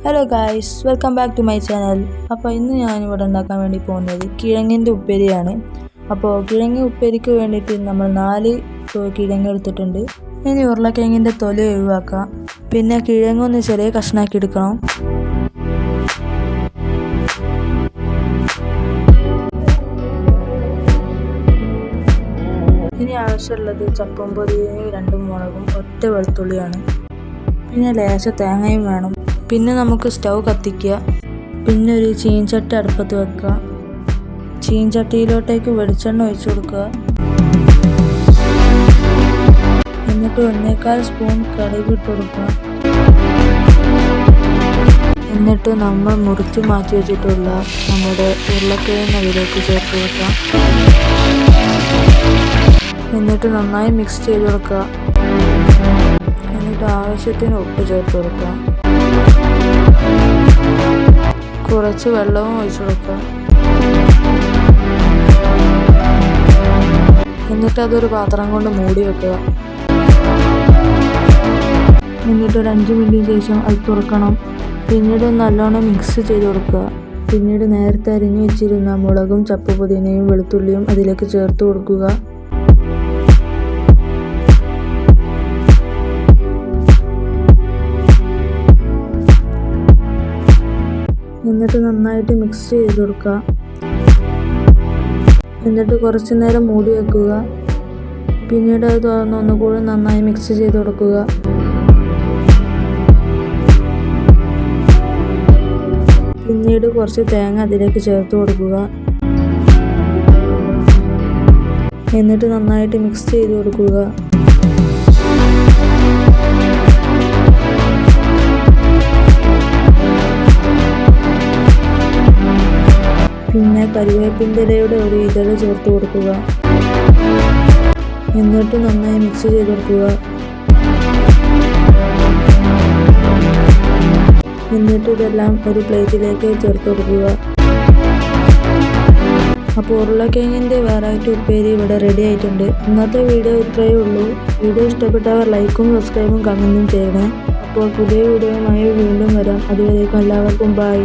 Hello guys, welcome back to my channel. അപ്പോൾ ഇന്ന് ഞാനിവിടെ ഉണ്ടാക്കാൻ വേണ്ടി പോകുന്നത് കിഴങ്ങിൻ്റെ ഉപ്പേരിയാണ്. അപ്പോൾ കിഴങ്ങ് ഉപ്പേരിക്ക് വേണ്ടിയിട്ട് നമ്മൾ 4 കിഴങ്ങ് എടുത്തിട്ടുണ്ട്. ഇനി ഉരുളക്കിഴങ്ങിൻ്റെ തൊലി ഒഴിവാക്കാം. പിന്നെ കിഴങ്ങൊന്ന് ചെറിയ കഷ്ണാക്കി എടുക്കണം. ഇനി ആവശ്യമുള്ളത് ചപ്പും പൊതിയും 2 മുളകും ഒറ്റ വെളുത്തുള്ളിയാണ്. പിന്നെ ലേശ തേങ്ങയും വേണം. പിന്നെ നമുക്ക് സ്റ്റൗ കത്തിക്കുക. പിന്നെ ഒരു ചീൻചട്ടി അടുപ്പത്ത് വെക്കുക. ചീൻചട്ടിയിലോട്ടേക്ക് വെളിച്ചെണ്ണ ഒഴിച്ചു കൊടുക്കുക. എന്നിട്ട് 1/4 സ്പൂൺ കടുക് ഇട്ട് കൊടുക്കുക. എന്നിട്ട് നമ്മൾ മുറിച്ച് മാറ്റി വെച്ചിട്ടുള്ള നമ്മുടെ ഉരുളക്കിഴങ്ങ് അതിലേക്ക് ചേർത്ത് വെക്കുക. എന്നിട്ട് നന്നായി മിക്സ് ചെയ്ത് കൊടുക്കുക. എന്നിട്ട് ആവശ്യത്തിന് ഉപ്പ് ചേർത്ത് കൊടുക്കുക. കുറച്ച് വെള്ളവും ഒഴിച്ചു കൊടുക്കുക. എന്നിട്ട് അതൊരു പാത്രം കൊണ്ട് മൂടി വെക്കുക. എന്നിട്ട് ഒരു 5 മിനിറ്റിന് ശേഷം അത് തുറക്കണം. പിന്നീട് നല്ലോണം മിക്സ് ചെയ്ത് കൊടുക്കുക. പിന്നീട് നേരത്തെ അരിഞ്ഞു വെച്ചിരുന്ന മുളകും ചപ്പ് പുതിനയും വെളുത്തുള്ളിയും അതിലേക്ക് ചേർത്ത് കൊടുക്കുക. എന്നിട്ട് നന്നായിട്ട് മിക്സ് ചെയ്ത് കൊടുക്കുക. എന്നിട്ട് കുറച്ച് നേരം മൂടി വെക്കുക. പിന്നീട് അത് തുറന്ന് ഒന്നുകൂടി നന്നായി മിക്സ് ചെയ്ത് കൊടുക്കുക. പിന്നീട് കുറച്ച് തേങ്ങ അതിലേക്ക് ചേർത്ത് കൊടുക്കുക. എന്നിട്ട് നന്നായിട്ട് മിക്സ് ചെയ്ത് കൊടുക്കുക. പിന്നെ കറിവേപ്പിൻ്റെ ഇലയുടെ ഒരു ഇതൾ ചേർത്ത് കൊടുക്കുക. എന്നിട്ട് നന്നായി മിക്സ് ചെയ്ത് കൊടുക്കുക. എന്നിട്ട് ഇതെല്ലാം ഒരു പ്ലേറ്റിലേക്ക് ചേർത്ത് കൊടുക്കുക. അപ്പോൾ ഉരുളക്കിഴങ്ങിൻ്റെ വെറൈറ്റി ഉപ്പേരി ഇവിടെ റെഡി ആയിട്ടുണ്ട്. ഇന്നത്തെ വീഡിയോ ഇത്രയേ ഉള്ളൂ. വീഡിയോ ഇഷ്ടപ്പെട്ടവർ ലൈക്കും സബ്സ്ക്രൈബും കമൻറ്റും ചെയ്യണേ. അപ്പോൾ പുതിയ വീഡിയോയുമായി വീണ്ടും വരാം. അതുവരേക്കും എല്ലാവർക്കും ബൈ.